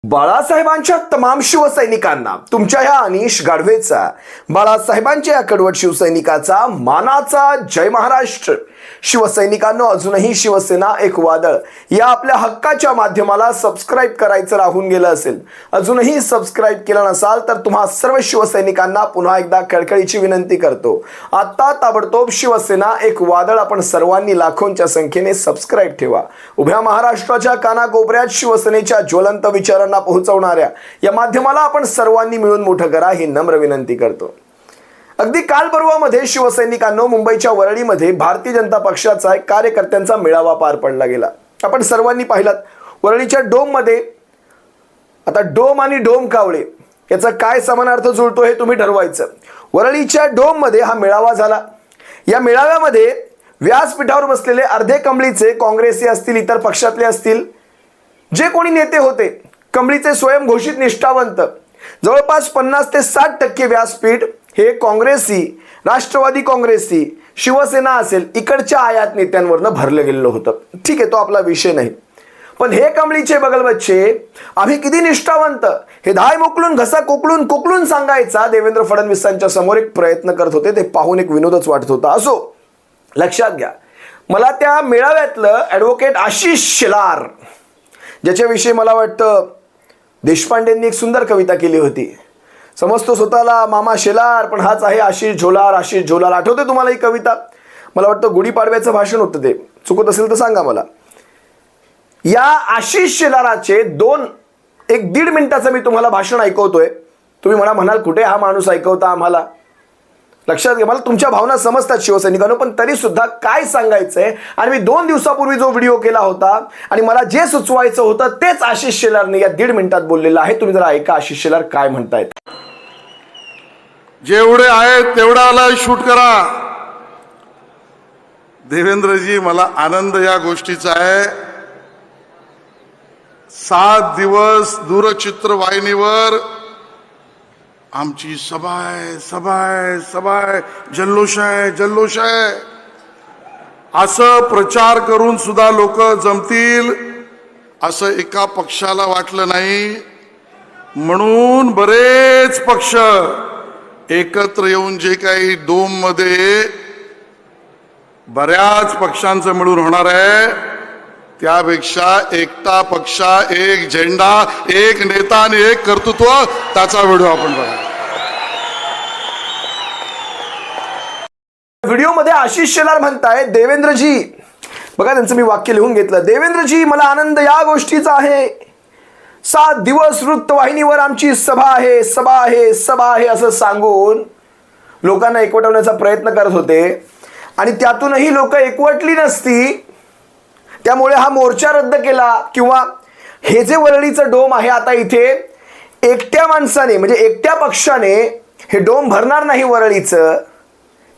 बाळासाहेबांच्या तमाम शिवसैनिकांना तुमच्या ह्या अनिश गाढवेचा, बाळासाहेबांच्या या कडवट शिवसैनिकाचा मानाचा जय महाराष्ट्र. शिवसैनिकांनो, अजूनही शिवसेना एक वादळ या आपल्या हक्काच्या माध्यमाला सबस्क्राईब करायचं राहून गेलं असेल, अजूनही सबस्क्राईब केलं नसाल तर तुम्हा सर्व शिवसैनिकांना पुन्हा एकदा कळकळीची विनंती करतो. आता ताबडतोब शिवसेना एक वादळ आपण सर्वांनी लाखोंच्या संख्येने सबस्क्राईब ठेवा. उभ्या महाराष्ट्राच्या कानाकोपऱ्यात शिवसेनेच्या ज्वलंत विचारांना पोहोचवणाऱ्या या माध्यमाला आपण सर्वांनी मिळून मोठं करा ही नम्र विनंती करतो. अगदी काल परवामध्ये शिवसैनिकांनो, मुंबईच्या वरळीमध्ये भारतीय जनता पक्षाचा एक कार्यकर्त्यांचा मेळावा पार पडला गेला. आपण सर्वांनी पाहिलात. वरळीच्या डोममध्ये, आता डोम आणि डोम कावळे याचा काय समानार्थ जुळतो हे तुम्ही ठरवायचं. वरळीच्या डोममध्ये हा मेळावा झाला. या मेळाव्यामध्ये व्यासपीठावर बसलेले अर्धे कंबळीचे, काँग्रेसी असतील, इतर पक्षातले असतील, जे कोणी नेते होते, कंबळीचे स्वयंघोषित निष्ठावंत, जवळपास 50 ते 60% व्यासपीठ हे काँग्रेसी, राष्ट्रवादी काँग्रेसी, शिवसेना असेल, इकडच्या आयात नेत्यांवरनं भरलं गेलेलं होतं. ठीक आहे, तो आपला विषय नाही. पण हे कंबळीचे बगल बच्चे, आम्ही किती निष्ठावंत, हे धाय मोकलून घसा कोकलून सांगायचा देवेंद्र फडणवीसांच्या समोर एक प्रयत्न करत होते. ते पाहून एक विनोदच वाटत होता. असो, लक्षात घ्या, मला त्या मेळाव्यातलं ॲडव्होकेट आशिष शेलार, ज्याच्याविषयी मला वाटतं देशपांडेंनी एक सुंदर कविता केली होती. समजतो स्वतःला मामा शेलार, पण हाच आहे आशिष झोलार. आशिष झोलार, आठवते तुम्हाला ही कविता? मला वाटतं गुढीपाडव्याचं भाषण होतं ते. चुकत असेल तर सांगा मला. या आशिष शेलाराचे 1.5 मिनिटाचं मी तुम्हाला भाषण ऐकवतोय. तुम्ही म्हणाल कुठे हा माणूस ऐकवता आम्हाला? लक्षात घ्या, मला तुमच्या भावना समजतात शिवसैनिकांनो, पण तरी सुद्धा काय सांगायचंय. आणि मी 2 दिवसापूर्वी जो व्हिडिओ केला होता आणि मला जे सुचवायचं होतं तेच आशिष शेलारने या 1.5 मिनिटात बोललेलं आहे. तुम्ही जरा ऐका आशिष शेलार काय म्हणतायत. जेवढे आहेत तेवढाला शूट करा. देवेंद्रजी, मला आनंद या गोष्टीचा आहे. 7 दिवस दूरचित्रवाहिनीवर आमची सभा आहे, जल्लोष आहे असं प्रचार करून सुद्धा लोक जमतील असं एका पक्षाला वाटलं नाही. म्हणून बरेच पक्ष एकत्र येऊन जे काही डोम मध्ये बऱ्याच पक्षांचं मिळून होणार आहे, त्यापेक्षा एकटा पक्ष, एक झेंडा, एक नेता आणि एक कर्तृत्व, त्याचा व्हिडिओ आपण बघा. व्हिडिओमध्ये आशिष शेलार म्हणताय, देवेंद्रजी, बघा त्यांचं मी वाक्य लिहून घेतलं. देवेंद्रजी, मला आनंद या गोष्टीचा आहे. 7 दिवस वृत्तवाहिनीवर आमची सभा आहे असं सांगून लोकांना एकवटवण्याचा प्रयत्न करत होते. आणि त्यातूनही लोक एकवटली नसती, त्यामुळे हा मोर्चा रद्द केला. किंवा हे जे वरळीचं डोम आहे, आता इथे एकट्या माणसाने, म्हणजे एकट्या पक्षाने हे डोम भरणार नाही वरळीचं,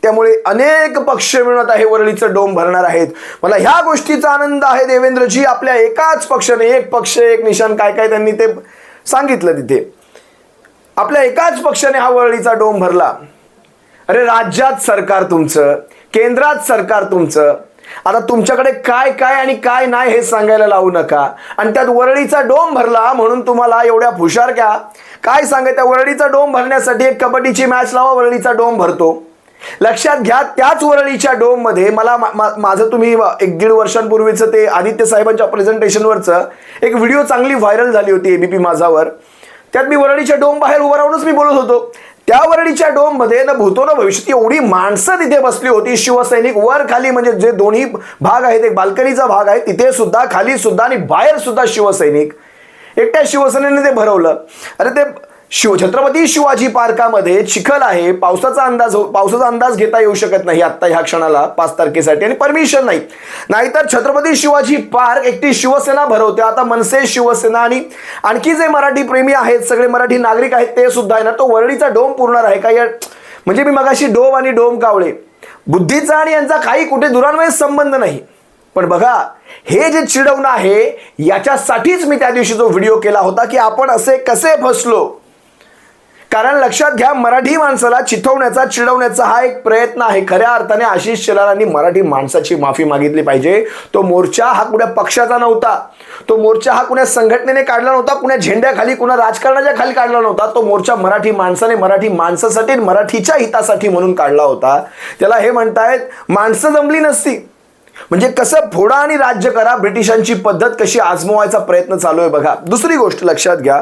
त्यामुळे अनेक पक्ष मिळून आता हे वरळीचं डोम भरणार आहेत. मला ह्या गोष्टीचा आनंद आहे देवेंद्रजी. आपल्या एकाच पक्षाने, एक पक्ष एक निशाण, काय त्यांनी ते सांगितलं तिथे, आपल्या एकाच पक्षाने हा वरळीचा डोम भरला. अरे, राज्यात सरकार तुमचं, केंद्रात सरकार तुमचं. आता तुमच्याकडे काय आणि काय नाही हे सांगायला लावू नका. आणि त्यात वरळीचा डोम भरला म्हणून तुम्हाला एवढ्या फुशारक्या काय सांगायचं. वरळीचा डोम भरण्यासाठी एक कबड्डीची मॅच लावा, वरळीचा डोम भरतो. लक्षात घ्या, त्याच वरळीच्या डोम मध्ये मला माझं तुम्ही 1-1.5 वर्षांपूर्वीचं ते आदित्य साहेबांच्या प्रेझेंटेशनवरचं एक व्हिडिओ चांगली व्हायरल झाली होती एबीपी माझावर. त्यात मी वरळीच्या डोम बाहेर उभं राहूनच मी बोलत होतो. त्या वरळीच्या डोम मध्ये न भूतो न भविष्यती एवढी माणसं तिथे बसली होती, शिवसैनिक वर खाली, म्हणजे जे दोन्ही भाग आहेत, एक बाल्कनीचा भाग आहे तिथे सुद्धा, खाली सुद्धा आणि बाहेर सुद्धा शिवसैनिक. एकट्या शिवसेनेने ते भरवलं. अरे, ते छत्रपती शिवाजी पार्कामध्ये चिखल आहे, पावसाचा अंदाज घेता येऊ शकत नाही आता ह्या क्षणाला 5 तारखेसाठी, आणि परमिशन नाही. नाहीतर छत्रपती शिवाजी पार्क एकटी शिवसेना भरवते. आता मनसे, शिवसेना आणि आणखी जे मराठी प्रेमी आहेत, सगळे मराठी नागरिक आहेत, ते सुद्धा आहे ना, तो वरळीचा डोम पुरणार आहे का? या म्हणजे मी मगाशी डोम आणि डोम कावळे, बुद्धीचा आणि यांचा काही कुठे दुरान्वये संबंध नाही. पण बघा, हे जे चिडवणं आहे, याच्यासाठीच मी त्या दिवशी जो व्हिडिओ केला होता की आपण असे कसे फसलो. कारण लक्षात घ्या, मराठी माणसाला चिथवण्याचा, चिडवण्याचा हा एक प्रयत्न आहे. खऱ्या अर्थाने आशिष शेलारांनी मराठी माणसाची माफी मागितली पाहिजे. तो मोर्चा हा कुण्या पक्षाचा नव्हता, तो मोर्चा हा कुण्या संघटनेने काढला नव्हता, कुण्या झेंड्याखाली, कुणा राजकारणाच्या खाली काढला नव्हता. तो मोर्चा मराठी माणसाने, मराठी माणसासाठी, मराठीच्या हितासाठी म्हणून काढला होता. त्याला हे म्हणतायत माणसं जमली नसती. म्हणजे कसं फोडा आणि राज्य करा, ब्रिटिशांची पद्धत कशी आजमवायचा प्रयत्न चालू आहे बघा. दुसरी गोष्ट लक्षात घ्या,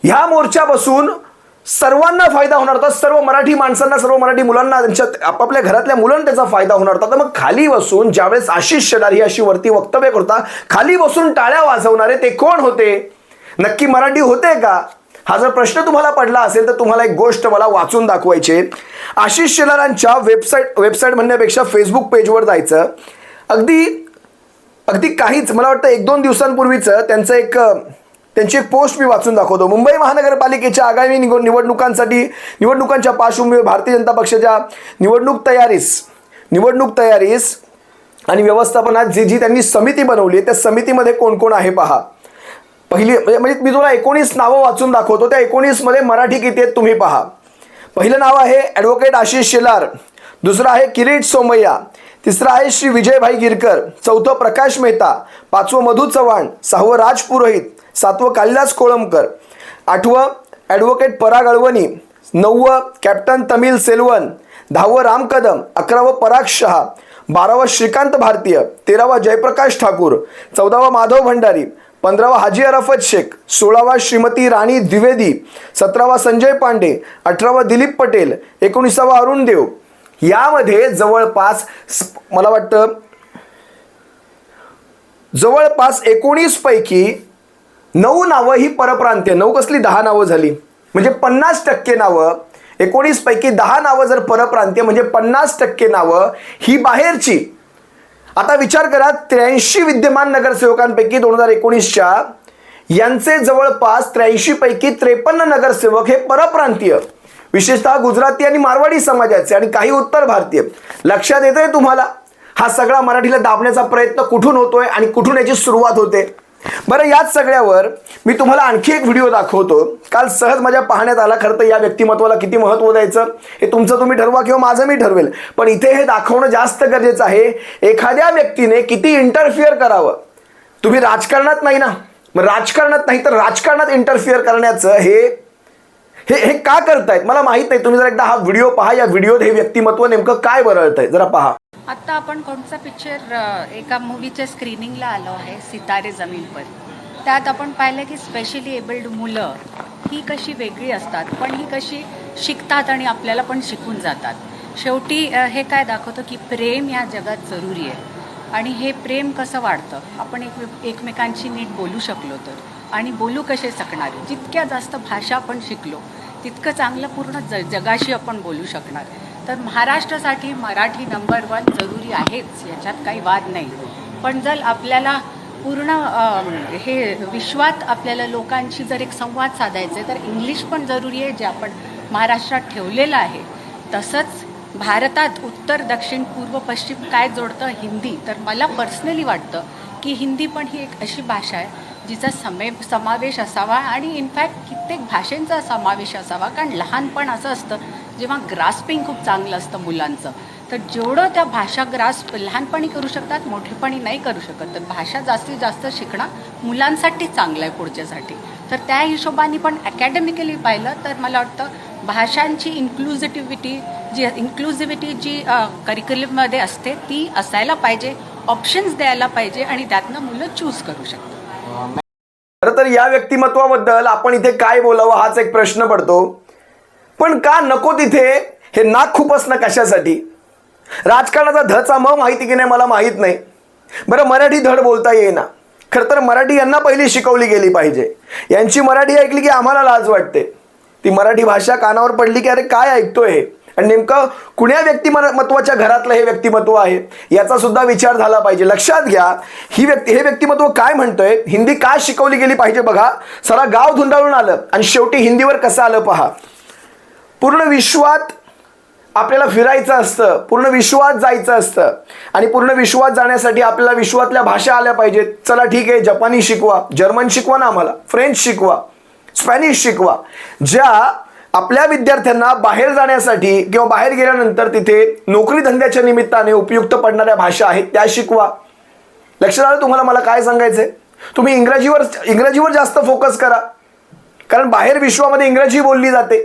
ह्या मोर्चापासून सर्वांना फायदा होणार होता. सर्व मराठी माणसांना, सर्व मराठी मुलांना, त्यांच्या आपापल्या घरातल्या मुलांना त्याचा फायदा होणार होता. तर मग खाली बसून ज्यावेळेस आशिष शेलार ही अशी वरती वक्तव्य करता, खाली बसून टाळ्या वाजवणारे ते कोण होते? नक्की मराठी होते का? हा जर प्रश्न तुम्हाला पडला असेल तर तुम्हाला एक गोष्ट मला वाचून दाखवायची. आशिष शेलारांच्या वेबसाईट म्हणण्यापेक्षा फेसबुक पेजवर जायचं. अगदी काहीच, मला वाटतं 1-2 दिवसांपूर्वीचं त्यांची एक पोस्ट मी वाचून दाखवतो. मुंबई महानगरपालिकेच्या आगामी निवडणुकांच्या पार्श्वभूमीवर भारतीय जनता पक्षाच्या निवडणूक तयारीस आणि व्यवस्थापनात जी त्यांनी समिती बनवली आहे, त्या समितीमध्ये कोण कोण आहे पहा. पहिली म्हणजे मी तुम्हाला 19 नावं वाचून दाखवतो. त्या 19 मध्ये मराठी किती आहेत तुम्ही पहा. पहिलं नाव आहे ॲडव्होकेट आशिष शेलार, दुसरं आहे किरीट सोमय्या, तिसरं आहे श्री विजयभाई गिरकर, चौथं प्रकाश मेहता, पाचवं मधु चव्हाण, सहावं राज पुरोहित, सातवं कालिदास कोळंबकर, आठवं ॲडव्होकेट पराग अळवणी, 9वं कॅप्टन तमिल सेल्वन, 10वं राम कदम, 11वं पराग शहा, 12वं श्रीकांत भारतीय, 13वं जयप्रकाश ठाकूर, 14वं माधव भंडारी, 15वं हाजी अराफत शेख, 16वा श्रीमती राणी द्विवेदी, 17वा संजय पांडे, 18वं दिलीप पटेल, 19वा अरुण देव. यामध्ये जवळपास मला वाटतं 19 पैकी 9 नावं ही परप्रांतीय, 9 कसली 10 नावं झाली, म्हणजे 50% नावं. 19 पैकी 10 नावं जर परप्रांतीय म्हणजे 50% नावं ही बाहेरची. आता विचार करा, 83 विद्यमान नगरसेवकांपैकी 2019च्या यांचे जवळपास 83 पैकी 53 नगरसेवक हे परप्रांतीय, विशेषतः गुजराती आणि मारवाडी समाजाचे आणि काही उत्तर भारतीय. लक्षात येतंय तुम्हाला हा सगळा मराठीला दाबण्याचा प्रयत्न कुठून होतोय आणि कुठून याची सुरुवात होते? बरं, याच सगळ्यावर मी तुम्हाला आणखी एक व्हिडिओ दाखवतो. काल सहज माझ्या पाहण्यात आला. खरं तर या व्यक्तिमत्वाला किती महत्त्व द्यायचं हे तुमचं तुम्ही ठरवा किंवा माझं मी ठरवेल, पण इथे हे दाखवणं जास्त गरजेचं आहे. एखाद्या व्यक्तीने किती इंटरफिअर करावं. तुम्ही राजकारणात नाही ना, मग राजकारणात नाही तर राजकारणात इंटरफिअर करण्याचं हे का करतायत मला माहित नाही. तुम्ही जर एकदा हा व्हिडिओ पहा. या व्हिडिओत हे व्यक्तिमत्व नेमकं काय बरळतंय जरा पहा. आता आपण कोणता पिक्चर एका मूवीच्या स्क्रीनिंगला आलो आहे, सितारे जमीन पर. त्यात आपण पाहिलं की स्पेशली एबल्ड मुलं ही कशी वेगळी असतात, पण ही कशी शिकतात आणि आपल्याला पण शिकून जातात. शेवटी हे काय दाखवतं की प्रेम या जगात जरुरी आहे. आणि हे प्रेम कसं वाढतं, आपण एकमेकांशी नीट बोलू शकलो तर. आणि बोलू कसे शकणार, जितक्या जास्त भाषा आपण शिकलो तितकं चांगलं पूर्ण जगाशी आपण बोलू शकणार. तर महाराष्ट्रासाठी मराठी नंबर 1 जरुरी आहेच, याच्यात काही वाद नाही. पण जर आपल्याला पूर्ण हे विश्वात आपल्याला लोकांशी जर एक संवाद साधायचा आहे तर इंग्लिश पण जरुरी आहे, जे आपण महाराष्ट्रात ठेवलेलं आहे. तसंच भारतात उत्तर दक्षिण पूर्व पश्चिम काय जोडतं? हिंदी. तर मला पर्सनली वाटतं की हिंदी पण ही एक अशी भाषा आहे जिचा समावेश असावा आणि इनफॅक्ट कित्येक भाषांचा समावेश असावा. कारण लहानपण असं असतं जेव्हा ग्रास्पिंग खूप चांगलं असतं मुलांचं, तर जेवढं त्या भाषा ग्रास्प लहानपणी करू शकतात मोठेपणी नाही करू शकत. तर भाषा जास्तीत जास्त शिकणं मुलांसाठी चांगलं आहे पुढच्यासाठी. तर त्या हिशोबाने पण अकॅडमिकली पाहिलं तर मला वाटतं भाषांची इन्क्लुझिव्हिटी जी करिक्युलममध्ये असते ती असायला पाहिजे, ऑप्शन्स द्यायला पाहिजे आणि त्यातनं मुलं चूज करू शकतात. खरं तर या व्यक्तिमत्वाबद्दल आपण इथे काय बोलावं हाच एक प्रश्न पडतो. पण का नको तिथे हे नाक खुपसणं कशासाठी? राजकारणाचा धचा माहिती की नाही मला माहीत नाही. बरं, मराठी धड बोलता येईना. खरं तर मराठी यांना पहिली शिकवली गेली पाहिजे. यांची मराठी ऐकली की आम्हाला लाज वाटते. ती मराठी भाषा कानावर पडली की अरे काय ऐकतोय हे, आणि नेमकं कुण्या व्यक्तिमत्वाच्या घरातलं हे व्यक्तिमत्व आहे याचा सुद्धा विचार झाला पाहिजे. लक्षात घ्या, हे व्यक्तिमत्व काय म्हणतोय, हिंदी का शिकवली गेली पाहिजे बघा. सारा गाव धुंडाळून आलं आणि शेवटी हिंदीवर कसं आलं पहा. पूर्ण विश्वात आपल्याला फिरायचं असतं, पूर्ण विश्वात जायचं असतं आणि पूर्ण विश्वात जाण्यासाठी आपल्याला विश्वातल्या भाषा आल्या पाहिजेत. चला ठीक आहे, जपानी शिकवा, जर्मन शिकवा ना, आम्हाला फ्रेंच शिकवा, स्पॅनिश शिकवा. ज्या आपल्या विद्यार्थ्यांना बाहेर जाण्यासाठी किंवा बाहेर गेल्यानंतर तिथे नोकरी धंद्याच्या निमित्ताने उपयुक्त पडणाऱ्या भाषा आहेत त्या शिकवा. लक्षात आलं तुम्हाला मला काय सांगायचंय? तुम्ही इंग्रजीवर जास्त फोकस करा, कारण बाहेर विश्वामध्ये इंग्रजी बोलली जाते.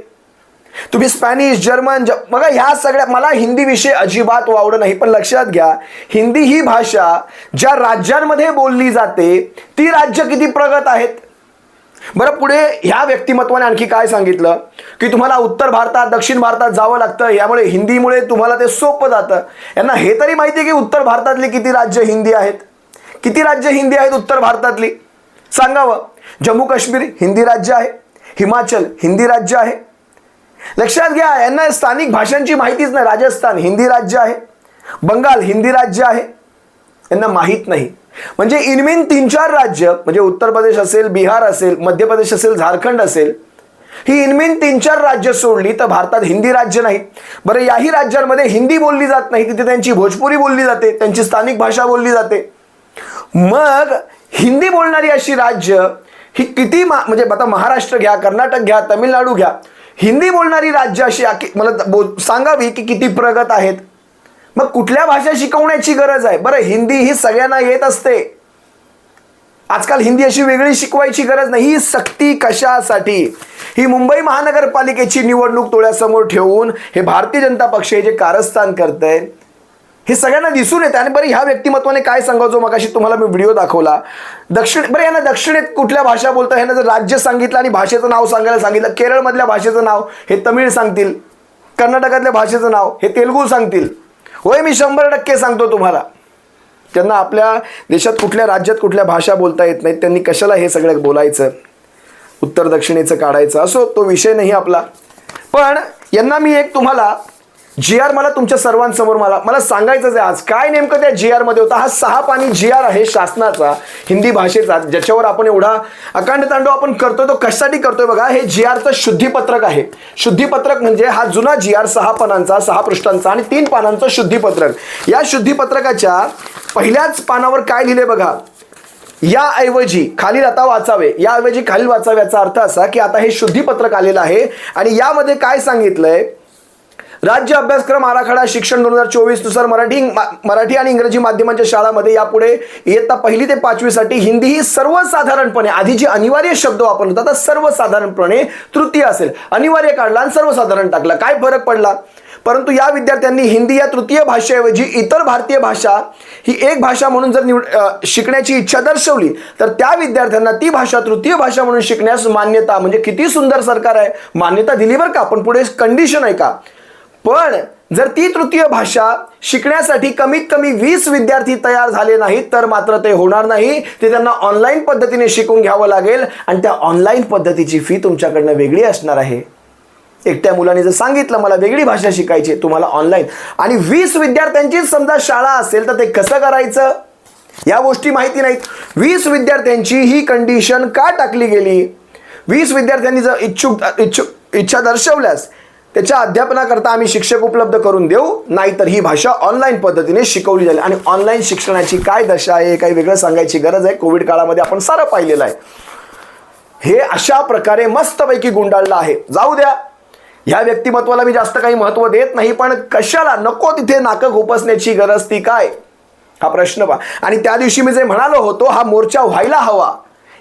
तुम्ही स्पॅनिश, जर्मन, बघा ह्या सगळ्या, मला हिंदी विषय अजिबात वावडं नाही, पण लक्षात घ्या हिंदी ही भाषा ज्या राज्यांमध्ये बोलली जाते ती राज्य किती प्रगत आहेत. बरं, पुढे ह्या व्यक्तिमत्वाने आणखी काय सांगितलं की तुम्हाला उत्तर भारतात, दक्षिण भारतात जावं लागतं, यामुळे हिंदीमुळे तुम्हाला ते सोपं जातं. यांना हे तरी माहिती आहे की उत्तर भारतातली किती राज्य हिंदी आहेत? किती राज्य हिंदी आहेत उत्तर भारतातली? सांगावं. जम्मू काश्मीर हिंदी राज्य आहे, हिमाचल हिंदी राज्य आहे. लक्षात घ्या, यांना स्थानिक भाषांची माहितीच नाही. राजस्थान हिंदी राज्य आहे, बंगाल हिंदी राज्य आहे, यांना माहीत नाही. म्हणजे इनमीन 3-4 राज्य, म्हणजे उत्तर प्रदेश असेल, बिहार असेल, मध्य प्रदेश असेल, झारखंड असेल, ही इनमीन 3-4 राज्य सोडली तर भारतात हिंदी राज्य नाही. बरं, याही राज्यांमध्ये हिंदी बोलली जात नाही, तिथे त्यांची भोजपुरी बोलली जाते, त्यांची स्थानिक भाषा बोलली जाते. मग हिंदी बोलणारी अशी राज्य ही किती म्हणजे आता महाराष्ट्र घ्या, कर्नाटक घ्या, तमिळनाडू घ्या, हिंदी बोलणारी राज्य अशी मला सांगावी की किती प्रगत आहेत. मग कुठल्या भाषा शिकवण्याची गरज आहे? बरं, हिंदी ही सगळ्यांना येत असते. आजकाल हिंदी अशी वेगळी शिकवायची गरज नाही. ही सक्ती कशासाठी? ही मुंबई महानगरपालिकेची निवडणूक डोळ्यासमोर ठेवून हे भारतीय जनता पक्ष जे कारस्थान करतंय हे सगळ्यांना दिसून येतं. आणि बरं, ह्या व्यक्तिमत्वाने काय सांगायचो, मगाशी तुम्हाला मी व्हिडिओ दाखवला. बरं, यांना दक्षिणेत कुठल्या भाषा बोलतात? यांना जर राज्य सांगितलं आणि भाषेचं नाव सांगायला सांगितलं, केरळमधल्या भाषेचं नाव हे तमिळ सांगतील, कर्नाटकातल्या भाषेचं नाव हे तेलुगू सांगतील. होय, मी 100% सांगतो तुम्हाला. त्यांना आपल्या देशात कुठल्या राज्यात कुठल्या भाषा बोलता येत नाहीत, त्यांनी कशाला हे सगळं बोलायचं, उत्तर दक्षिणेचं काढायचं. असो, तो विषय नाही आपला. पण यांना मी एक तुम्हाला GR मला तुमच्या सर्वांसमोर मला सांगायचंच आहे आज काय नेमकं त्या GR मध्ये होता. हा 6 पानी GR आहे शासनाचा हिंदी भाषेचा, ज्याच्यावर आपण एवढा अकांड तांडव आपण करतोय. तो कशासाठी करतोय बघा. हे GRचं शुद्धीपत्रक आहे. शुद्धीपत्रक म्हणजे हा जुना GR 6 पानांचा, 6 पृष्ठांचा आणि 3 पानांचं शुद्धीपत्रक. या शुद्धीपत्रकाच्या पहिल्याच पानावर काय लिहिले बघा. याऐवजी खालील आता वाचावे, याऐवजी खालील वाचावे, याचा अर्थ असा की आता हे शुद्धीपत्रक आलेलं आहे आणि यामध्ये काय सांगितलंय. राज्य अभ्यासक्रम आराखडा शिक्षण 2024 नुसार मराठी आणि इंग्रजी माध्यमांच्या शाळांमध्ये यापुढे इयत्ता 1ली ते 5वी साठी हिंदी ही सर्वसाधारणपणे, आधी जे अनिवार्य शब्द वापरला होता सर्वसाधारणपणे तृतीय असेल, अनिवार्य काढला आणि सर्वसाधारण टाकला. काय फरक पडला? परंतु या विद्यार्थ्यांनी हिंदी या तृतीय भाषेऐवजी इतर भारतीय भाषा ही एक भाषा म्हणून जर शिकण्याची इच्छा दर्शवली तर त्या विद्यार्थ्यांना ती भाषा तृतीय भाषा म्हणून शिकण्यास मान्यता, म्हणजे किती सुंदर सरकार आहे, मान्यता दिली बरं का. पण पुढे कंडिशन आहे का, पण जर ती तृतीय भाषा शिकण्यासाठी कमीत कमी 20 विद्यार्थी तयार झाले नाहीत तर मात्र ते होणार नाही. ते त्यांना ऑनलाईन पद्धतीने शिकून घ्यावं लागेल आणि त्या ऑनलाईन पद्धतीची फी तुमच्याकडनं वेगळी असणार आहे. एकट्या मुलाने जर सांगितलं मला वेगळी भाषा शिकायची तुम्हाला ऑनलाईन, आणि 20 विद्यार्थ्यांचीच समजा शाळा असेल तर ते कसं करायचं, या गोष्टी माहिती नाहीत. 20 विद्यार्थ्यांची ही कंडिशन का टाकली गेली? 20 विद्यार्थ्यांनी जर इच्छा दर्शवल्यास त्याच्या अध्यापनाकरता आम्ही शिक्षक उपलब्ध करून देऊ, नाहीतर ही भाषा ऑनलाईन पद्धतीने शिकवली जाईल. आणि ऑनलाईन शिक्षणाची काय दशा आहे, काही वेगळं सांगायची गरज आहे. कोविड काळामध्ये आपण सारं पाहिलेलं आहे. हे अशा प्रकारे मस्तपैकी गुंडाळलं आहे. जाऊ द्या, ह्या व्यक्तिमत्वाला मी जास्त काही महत्त्व देत नाही, पण कशाला नको तिथे नाकं खुपसण्याची गरज ती काय, हा प्रश्न पहा. आणि त्या दिवशी मी जे म्हणालो होतो हा मोर्चा व्हायला हवा,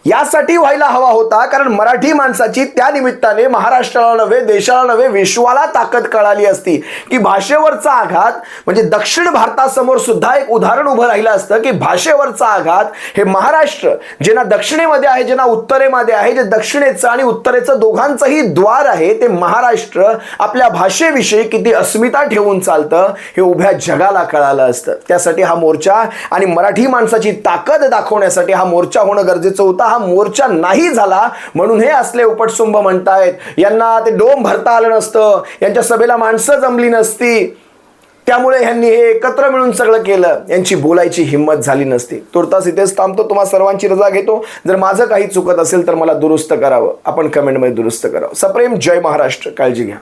यासाठी व्हायला हवा होता कारण मराठी माणसाची त्या निमित्ताने महाराष्ट्राला नव्हे, देशाला नव्हे, विश्वाला ताकद कळाली असती की भाषेवरचा आघात म्हणजे दक्षिण भारतासमोर सुद्धा एक उदाहरण उभं राहिलं असतं की भाषेवरचा आघात हे महाराष्ट्र जे ना दक्षिणेमध्ये आहे जे ना उत्तरेमध्ये आहे, जे दक्षिणेचं आणि उत्तरेचं दोघांचंही द्वार आहे, ते महाराष्ट्र आपल्या भाषेविषयी किती अस्मिता ठेवून चालतं हे उभ्या जगाला कळालं असतं. त्यासाठी हा मोर्चा आणि मराठी माणसाची ताकद दाखवण्यासाठी हा मोर्चा होणं गरजेचं होतं. हा मोर्चा नाही झाला म्हणून हे असले उपटसुंभ म्हणतायत. यांना ते डोम भरता आलं नसतं, यांच्या सभेला माणसं जमली नसती, त्यामुळे यांनी हे एकत्र मिळून सगळं केलं, यांची बोलायची हिंमत झाली नसती. तुर्तास इथेच थांबतो. तुम्हा सर्वांची रजा घेतो. जर माझं काही चुकत असेल तर मला दुरुस्त करावं, आपण कमेंटमध्ये दुरुस्त करावं. सप्रेम जय महाराष्ट्र. काळजी घ्या.